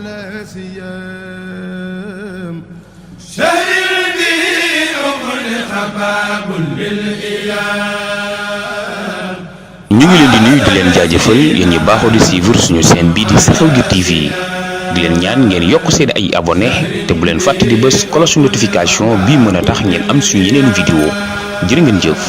على سيام شهر به أغلق باب للإيام. ñu ngi leen di nuyu di leen jaajëfal yéen ñi baaxoo di suivre suñu chaîne bii di Xew-Jur TV di leen ñaan ngeen yokk seen ay abonné te bu leen fàtte di bës cloche notification bii mën a tax ngeen am suñu yeneen vidéo jërë ngeen jëf.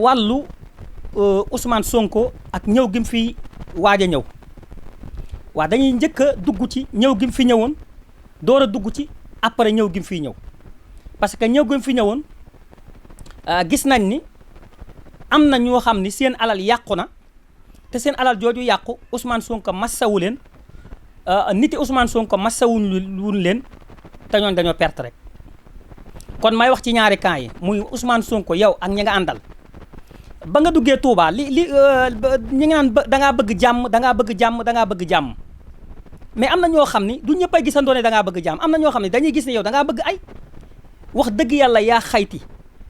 wàllu Ousmane Sonko ak ñëw gi mu fi waaj a ñëw waaw dañuy njëkk a dugg ci ñëw gi mu fi ñëwoon door a dugg ci après ñëw gi mu fiy ñëw parce que ñëw gi mu fi ñëwoon gis nañ ni am na ñoo xam ni seen alal yàqu na te seen alal jooju yàqu Ousmane Sonko massawu leen niti Ousmane Sonko massawuñ leen te ñooñ dañoo perte rek kon may wax ci ñaari camp yi muy Ousmane Sonko yow ak ñi nga àndal ba nga duggee Touba ñi ngi naan da ngaa bëgg jàmm da ngaa bëgg jàmm da ngaa bëgg jàmm mais am na ñoo xam ni du ñëpp ay gisandoo ne da ngaa bëgg jàmm am na ñoo xam ne dañuy gis ne yow da ngaa bëgg ay wax dëgg yàlla yaa xayti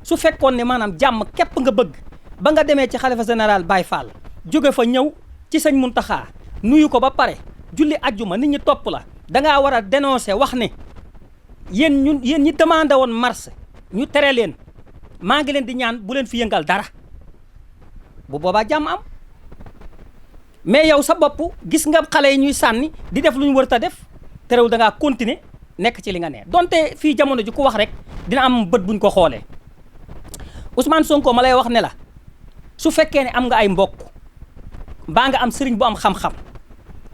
su fekkoon ne maanaam jàmm képp nga bëgg ba nga demee ci xalifa général Baye Fall jóge fa ñëw ci sëñ Muntaxa nuyu ko ba pare julli ajjuma nit ñi topp la da ngaa war a dénoncer wax ne yéen ñi demandé woon marche ñu tere leen maa ngi leen di ñaan bu leen fi yëngal dara bu boobaa jàmm am mais yow sa bopp gis nga xale yi ñuy sànni di def lu ñu war a def terewul da ngaa continuer nekk ci li nga ne donte fii jamono ji ku wax rek dina am bët buñ ko xoolee Ousmane Sonko ma lay wax ne la su fekkee ne am nga ay mbokk mbaa nga am sëriñ bu am xam-xam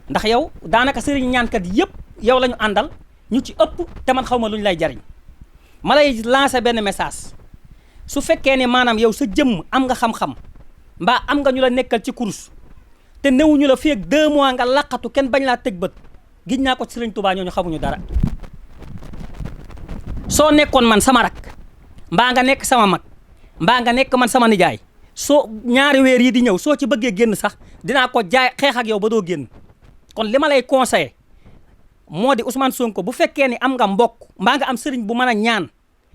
ndax yow daanaka sëriñ ñaankat yëpp yow la ñu àndal ñu ci ëpp te man xaw ma lu ñu lay jariñ ma lay lancer benn message su fekkee ne maanaam yow sa jëmm am nga xam-xam mbaa am nga ñu la nekkal ci kurus te newuñu la fii ak 2 mois nga laqatu kenn bañ laa tëj bët giñ naa ko ci Sëriñ Tuubaa ñooñu xamuñu dara soo nekkoon man sama rak mbaa nga nekk sama mag mbaa nga nekk man sama nijaay soo ñaari weer yi di ñëw soo ci bëggee génn sax dinaa ko jaay xeex ak yow ba doo génn kon li ma lay conseillé moo di Ousmane Sonko bu fekkee ni am nga mbokk mbaa nga am sëriñ bu mën a ñaan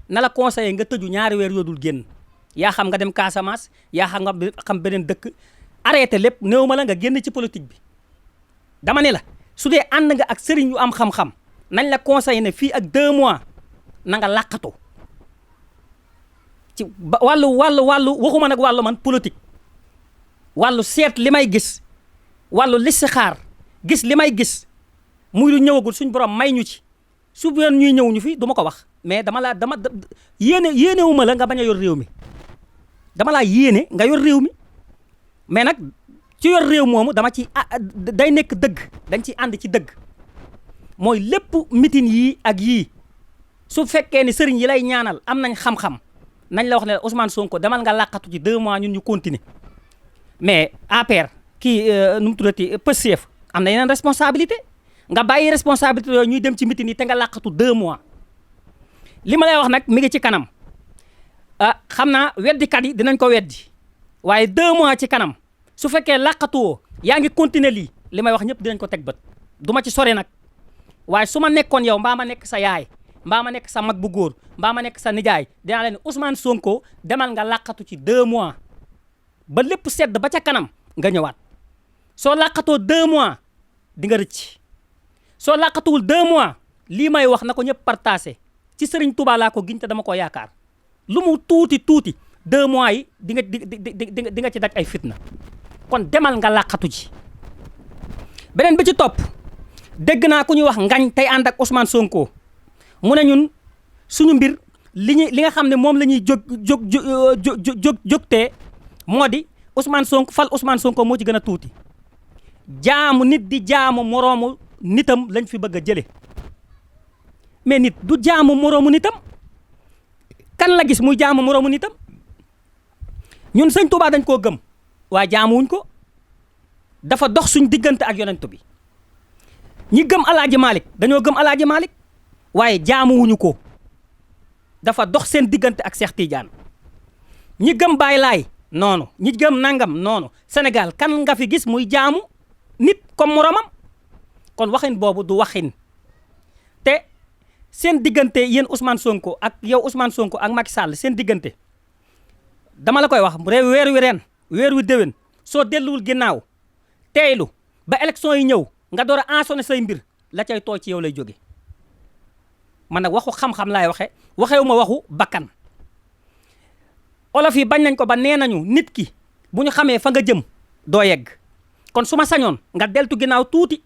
na la conseillé nga tëju ñaari weer yoo dul génn yaa xam nga dem Casamance yaa xam beneen dëkk arrêté lépp néew ma la nga génn ci politique bi dama ne la su dee ànd nga ak sëriñ yu am xam-xam nañ la conseillé ne fii ak 2 mois na nga làqatu ci wàllu waxuma nag wàllu man politique wàllu seet li may gis wàllu listixaar gis li may gis muy lu ñëwagul suñ borom may ñu ci su doon ñuy ñëw ñu fi du ma ko wax mais dama yéenewuma la nga bañ a yor réew mi dama laa yéene nga yor réew mi mais nag ci yor réew moomu dama ci day nekk dëgg dañ ci ànd ci dëgg mooy lépp mitin yii ak yii su fekkee ni sëriñ yi lay ñaanal am nañ xam-xam nañ la wax ne Ousmane Sonko demal nga làqatu ci 2 mois ñun ñu continuer mais APR nu mu tuddati Pastef am na yeneen responsabilité nga bàyyi responsabilité yooyu ñuy dem ci mitin yi te nga làqatu 2 mois li ma lay wax nag mi ngi ci kanam xam naa weddikat yi dinañ ko weddi waaye 2 mois ci kanam su fekkee làqatuwoo yaa ngi continuer li may wax ñëpp dinañ ko teg bët du ma ci sore nag waaye su ma nekkoon yow mbaa ma nekk sa yaay mbaa ma nekk sa mag bu góor mbaa ma nekk sa nijaay dinaa leen Ousmane Sonko demal nga làqatu ci 2 mois ba lépp sedd ba ca kanam nga ñëwaat soo làqatoo 2 mois di nga rëcc soo làqatuwul 2 mois lii may wax na ko ñëpp partagé ci Serigne Touba laa ko giñ te dama ko yaakaar lu mu tuuti 2 mois yi di nga ci daj ay fitna kon demal nga làqatu ji beneen bi ci topp dégg naa ku ñuy wax ngañ tey ànd ak Ousmane Sonko mu ne ñun suñu mbir li nga xam ne moom la ñuy jógtee moo di Ousmane Sonko fal Ousmane Sonko moo ci gën a tuuti jaamu nit di jaamu moroomu nitam lañ fi bëgg a jële mais nit du jaamu moroomu nitam kan la gis muy jaamu moroomu nitam ñun sëñ Touba dañ koo gëm waaye jaamuwuñ ko dafa dox suñ diggante ak yonent bi ñi gëm Alaaji Malick dañoo gëm Alaaji Malick waaye jaamuwuñu ko dafa dox seen diggante ak Cheikh Tidiane ñi gëm Baye Laay noonu ñi gëm nangam noonu Sénégal kan nga fi gis muy jaamu nit comme moromam kon waxin boobu du waxin te seen diggante yéen Ousmane Sonko ak yow Ousmane Sonko ak Macky Sall seen diggante dama la koy wax weer wi ren weer wi déwén soo delluwul ginnaaw teeylu ba élection yi ñëw nga door a ensonné say mbir la cay tooy ci yow lay jóge man nag waxu xam-xam laay waxewu ma waxu bakkan olof yi bañ nañ ko ba nee nañu nit ki bu ñu xamee fa nga jëm doo yegg kon su ma sañoon nga deltu ginnaaw tuuti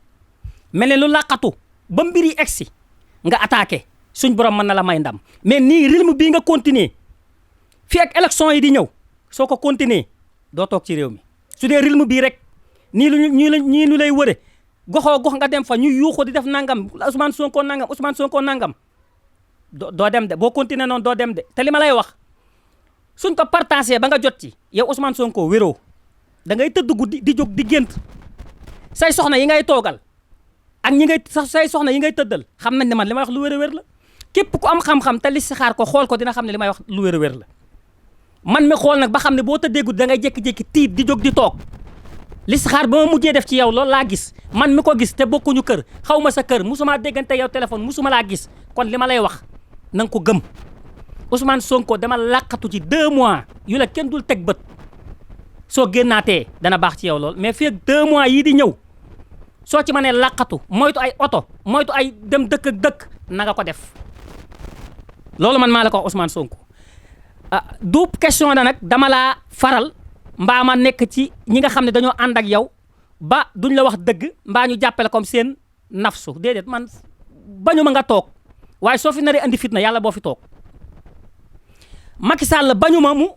mel ne lu làqatu ba mbir yi egsi nga attaqué suñ borom mën na la may ndam mais nii rythme bii nga continuer fii ak élection yi di ñëw soo ko continuer doo toog ci réew mi su dee rythme bii rek ñii lu lay wëre goxoo gox nga dem fa ñu yuuxu di def nangam Ousmane Sonko nangam doo dem de boo continuer noonu doo dem de te li ma lay wax suñ ko partagé ba nga jot ci yow Ousmane Sonko wéroo da ngay tëdd guddi di jóg di gént say soxna yi ngay toogal ak say soxna yi ngay tëddal xam nañ ne man li may wax lu wér a wér la képp ku am xam-xam te li si xaar ko xool ko dina xam ne li may wax lu wér a wér la man mi xool nag ba xam ne boo tëddee guddi da ngay jékki-jékki tiit di jóg di toog li si xaar ba ma mujjee def ci yow loolu laa gis man mi ko gis te bokkuñu kër xaw ma sa kër musuma déggante yow téléphone musuma laa gis kon li ma lay wax na nga ko gëm Ousmane Sonko dama làqatu ci 2 mois yu la kenn dul teg bët soo génnaatee dana baax ci yow lool mais fii ak 2 mois yii di ñëw soo ci mënee làqatu moytu ay oto moytu ay dem dëkk ak dëkk na nga ko def loolu man maa la ko wax Ousmane Sonko du question da nag dama laa faral mbaa ma nekk ci ñi nga xam ne dañoo ànd ak yow ba duñ la wax dëgg mbaa ñu jàppale comme seen nafsu déedéet man bañu ma nga toog waaye soo fi naree andi fitna yàlla boo fi toog Macky Sall bañu ma mu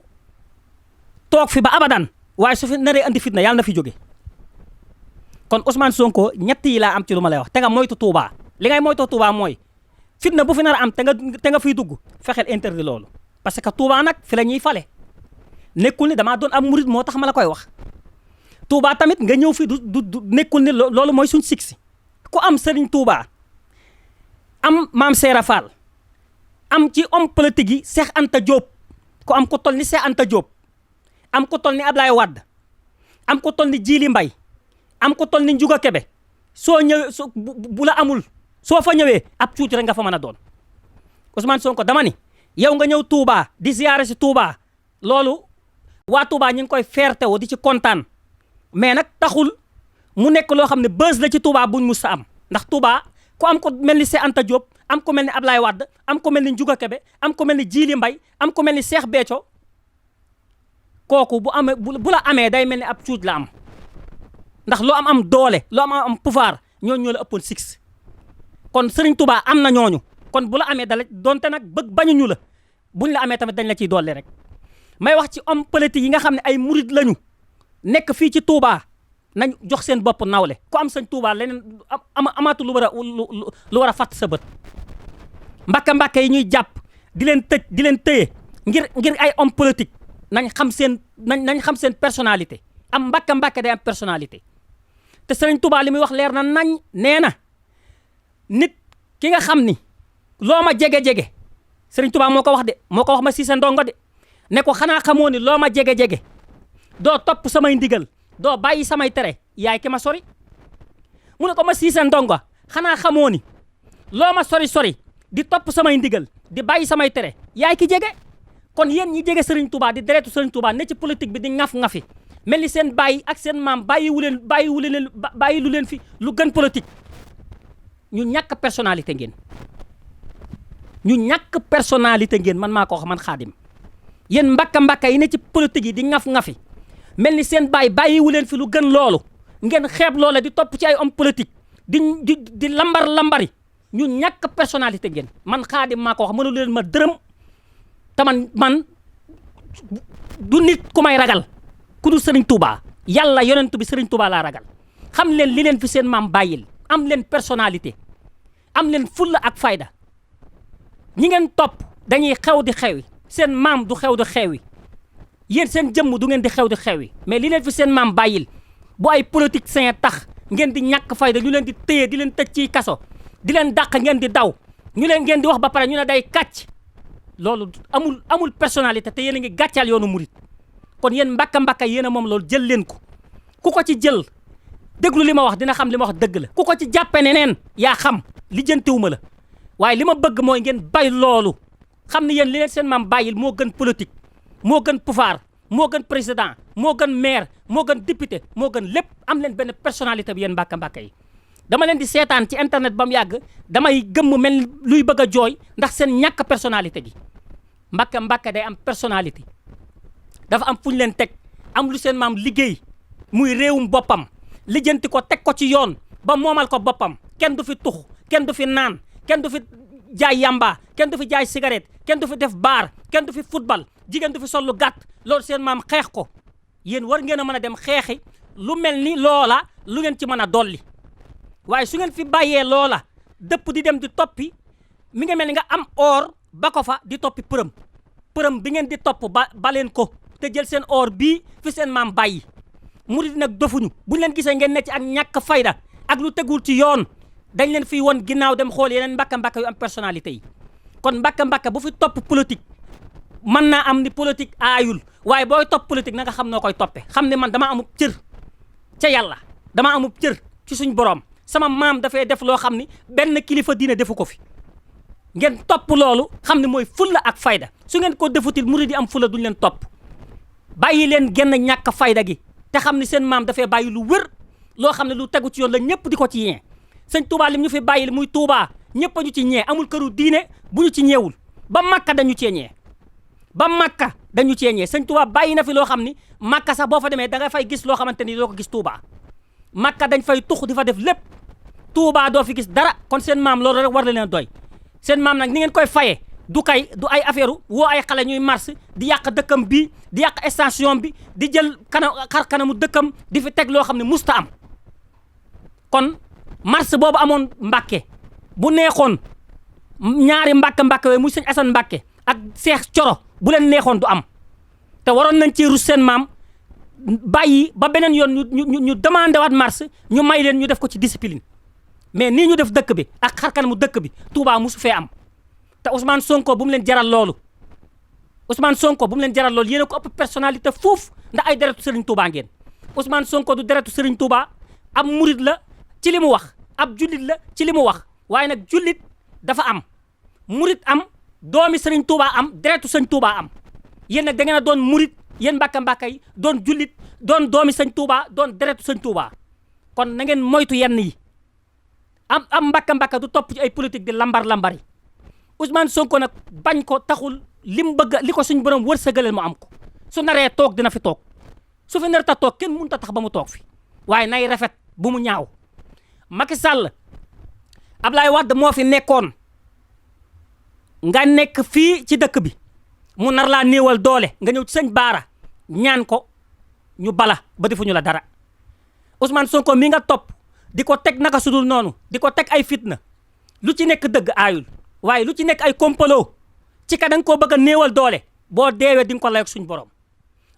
toog fi ba abadan waaye su fi naree andi fitna yàlla na fi jóge kon Ousmane Sonko ñett yi laa am ci lu ma lay wax te nga moytu Touba li ngay moytu Touba mooy fitna bu fi nar a am te nga fiy dugg fexeel interdit loolu parce que Touba nag fi la ñuy fale nekkul ni damaa doon am murit moo tax ma la koy wax Touba tamit nga ñëw fi du nekkul ni loolu mooy suñ siksi ku am Serigne Touba am Maam Seera Fall am ci homme politique yi Cheikh Anta Diop ku am ko toll ni Cheikh Anta Diop am ko toll ni Ablaye Wade am ko toll ni Djili Mbaye am ko toll ni Ndiouga Kébé soo ñëwee bu la amul soo fa ñëwee ab cuuti rek nga fa mën a doon Ousmane Sonko dama ni yow nga ñëw Touba di ziyaare si Touba loolu waa Touba ñu ngi koy fierté woo di ci kontaan mais nag taxul mu nekk loo xam ne buzz la ci Touba buñ mus sa am ndax Touba ku am ko mel ni Cheikh Anta Diop am ko mel ni Ablaye Wade am ko mel ni Ndiouga Kébé am ko mel ni Djili Mbaye am ko mel ni Cheikh Béthio kooku bu la amee day mel ni ab cuuj la am ndax loo am doole loo am pouvoir ñooñu ñoo la ëppoon six kon Serigne Touba am na ñooñu kon bu la amee dala donte nag bañuñu la buñ la amee tamit dañ la ciy doole rek may wax ci homme politique yi nga xam ne ay murid lañu nekk fii ci Touba nañ jox seen bopp nawle ku am sëñ Touba leneen amaatu lu war a fàtt sa bët mbakka yi ñuy jàpp di leen tëj di leen tëye ngir ay homme politique nañ xam seen personnalité am mbakka day am personnalité te Serigne Touba li muy wax leer na nañ nee na nit ki nga xam ni loo ma jege-jege Serigne Touba moo ko wax de moo ko wax ma si sa ndongo de ne ko xanaa xamoo ni loo ma jege-jege doo topp samay ndigal doo bàyyi samay tere yaay ki ma sori mu ne ko ma siisa ndongo xanaa xamoo ni loo ma sori di topp samay ndigal di bàyyi samay tere yaay ki jege kon yéen ñi jege Serigne Touba di deretu Serigne Touba ne ci politique bi di ŋaf-ŋafi mel ni seen bàyyi ak seen maam bàyyi lu leen fi lu gën politique ñu ñàkk personnalité ngeen man maa ko wax man Xaadim yéen mbakka yi ne ci politique yi di ŋaf-ŋafi mel ni seen bàyyiwu leen fi lu gën loolu ngeen xeeb loola di topp ci ay homme politique di lambari ñu ñàkk personnalité ngeen man Xaadim maa ko wax mënu leen ma dërëm te man du nit ku may ragal ku du Serigne Touba yàlla yonent bi Serigne Touba laa ragal xam leen li leen fi seen maam bàyyil am leen personnalité am leen fulla ak fayda ñi ngeen topp dañuy xew di xewi seen maam du xew di xewi yéen seen jëmm du ngeen di xew di xewi mais li leen fi seen maam bàyyil bu ay politiciens tax ngeen di ñàkk fayda ñu leen di téye di leen tëj ci kaso di leen dàq ngeen di daw ñu leen ngeen di wax ba pare ñu ne day kàcc loolu amul personnalité te yéen a ngi gàccal yoonu murit kon yéen mbakka yéen a moom loolu jël leen ko ku ko ci jël déglu li ma wax dina xam li ma wax dëgg la ku ko ci jàppe neneen yaa xam lijjantiwuma la waaye li ma bëgg mooy ngeen bay loolu xam ne yéen li leen seen maam bàyyil moo gën politique moo gën pouvoir moo gën président moo gën maire moo gën député moo gën lépp am leen benn personnalité bi yéen mbàkka yi dama leen di seetaan ci internet ba mu yàgg damay gëmm mel luy bëgg a jooy ndax seen ñàkk personnalité gi mbàkka day am personnalité dafa am fu ñu leen teg am lu seen maam liggéey muy réewum boppam lijjanti ko teg ko ci yoon ba moomal ko boppam kenn du fi tux kenn du fi naan kenn du fi jaay yamba kenn du fi jaay cigarette kenn du fi def baar kenn du fi football jigéen du fi sol lu gàtt loolu seen maam xeex ko yéen war ngeen a mën a dem xeexi lu mel ni loola lu ngeen ci mën a dolli waaye su ngeen fi bàyyee loola dëpp di dem di toppi mi nga mel ni nga am or ba ko fa di toppi përëm bi ngeen di topp ba leen ko te jël seen or bii fi seen maam bàyyi murid nag dofuñu buñ leen gisee ngeen ne ci ak ñàkk fayda ak lu tegul ci yoon dañ leen fiy won ginnaaw dem xool yeneen mbàkka yu am personnalité yi kon mbàkka bu fi topp politique mën naa am ni politique aayul waaye booy topp politique na nga xam noo koy toppe xam ne man dama amub cër ca yàlla dama amub cër ci suñ borom sama maam dafay def loo xam ni benn kilifa diine defu ko fi ngeen topp loolu xam ne mooy fulla ak fayda su ngeen ko defutil murid yi am fulla duñ leen topp bàyyi leen genn ñàkk fayda gi te xam ne seen maam dafay bàyyi lu wër loo xam ne lu tegu ci yoon la ñëpp di ko ci ñee sëñ Touba lim ñu fi bàyyi muy Touba ñëpp a ñu ci ñee amul këru diine bu ñu ci ñeewul ba Makka dañu cee ñee ba Makka dañu cee ñee sëñ Touba bàyyi na fi loo xam ni Makka sax boo fa demee da nga fay gis loo xamante ni doo ko gis Touba Makka dañ fay tux di fa def lépp Touba doo fi gis dara kon seen maam loolu rek war na leen doy seen maam nag ni ngeen koy faye du ay affaire woo ay xale ñuy mars di yàq dëkkam bi di yàq station bi di jël xar kanamu dëkkam di fi teg loo xam ne musta am kon mars boobu amoon Mbàkke bu neexoon ñaari mbàkk we muy sëñ Asan Mbàkke ak Seex Coro bu leen neexoon du am te waroon nañ ci rus seen maam bàyyi ba beneen yoon ñu demandé waat mars ñu may leen ñu def ko ci discipline mais nii ñu def dëkk bi ak xar kanamu dëkk bi Touba musu fee am te Ousmane Sonko bu mu leen jaral loolu yéen a ko ëpp personnalité foofu ndax ay deretu Serigne Touba ngeen Ousmane Sonko du deretu Serigne Touba ab murid la ci li mu wax ab jullit la ci li mu wax waaye nag jullit dafa am murid am doomi Serigne Touba am deretu Serigne Touba am yéen nag da ngeen a doon murid yéen mbàkka yi doon jullit doon doomi Serigne Touba doon deretu Serigne Touba kon na ngeen moytu yenn yi am mbàkka du topp ci ay politique di lambari Ousmane Sonko nag bañ ko taxul li mu bëgg li ko suñ borom wërsëgaleel mu am ko su naree toog dina fi toog su fi nar ta toog kenn mënut a tax ba mu toog fi waaye nay rafet bu mu ñaaw Macky Sall Ablaye Wade moo fi nekkoon nga nekk fii ci dëkk bi mu nar laa néewal doole nga ñëw ci sëñ Baara ñaan ko ñu bala ba defuñu la dara Ousmane Sonko mi nga topp di ko teg naka sudul noonu di ko teg ay fitna lu ci nekk dëgg aayul waaye lu ci nekk ay complot ci ka da nga koo bëgg a néewal doole boo deewee di nga ko layoog suñ borom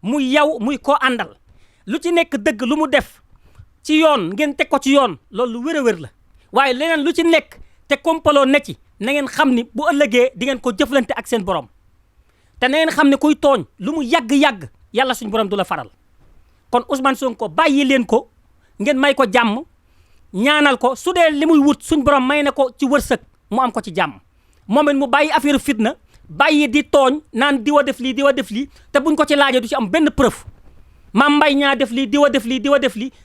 muy yow muy koo àndal lu ci nekk dëgg lu mu def ci yoon ngeen teg ko ci yoon loolu lu wér a wér la waaye leneen lu ci nekk te complot ne ci na ngeen xam ni bu ëllëgee di ngeen ko jëflante ak seen borom te na ngeen xam ne kuy tooñ lu mu yàgg-yàgg yàlla suñ borom du la faral kon Ousmane Sonko bàyyi leen ko ngeen may ko jàmm ñaanal ko su dee li muy wut suñ borom may na ko ci wërsëg mu am ko ci jàmm moom it mu bàyyi affaire fitna bàyyi di tooñ naan diwa def lii te buñ ko ci laajee du ci am benn preuve Mame Mbaye Niang def lii diwa def lii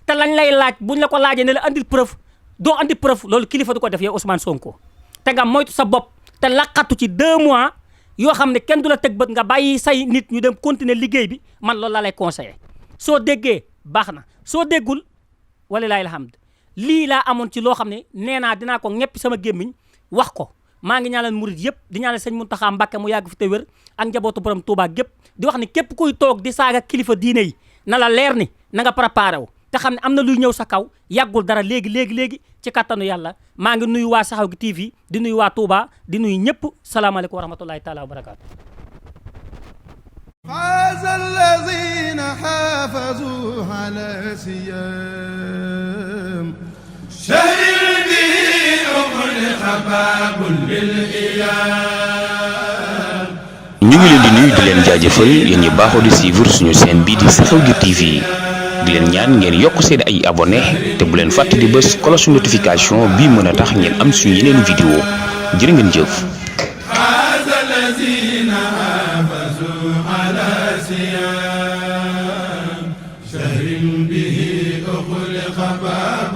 te lañ lay laaj buñ la ko laajee ne la andil preuve doo andi preuve loolu kilifa du ko def yow Ousmane Sonko te nga moytu sa bopp te laqatu ci 2 mois yoo xam ne kenn du la teg bët nga bàyyi say nit ñu dem continuer liggéey bi man loolu la lay conseillé soo déggee baax na soo déggul walilaahi alhamd lii laa amoon ci loo xam ne nee naa dinaa ko ñeppi sama gémmiñ wax ko maa ngi ñaanal murid yëpp di ñaanal sëñ Muntaxa Mbàkke mu yàgg fi te wér ak njabootu borom Touba gépp di wax ni képp kuy toog di saaga kilifa diine yi na la leer ni na nga préparé wu te xam ne am na luy ñëw sa kaw yàggul dara léegi ci kattanu yàlla maa ngi nuyu waa Saxaw gi TV di nuyu waa Touba di nuyu ñëpp salaamaaleykum wa rahmatullahi taala wa barakaatu. فاز الذين حافظوا على سيام شهر به أغلق باب للإيام. ñu ngi leen di nuyu di leen jaajëfal yéen ñi baaxoo di suivre suñu chaîne bii di Saxaw gi TV di leen ñaan ngeen yokk seen ay abonné te bu leen fàtte di bës cloche notification bii mën a tax ngeen am suñu yeneen vidéo jërë ngeen jëf. شهر به أخلق باب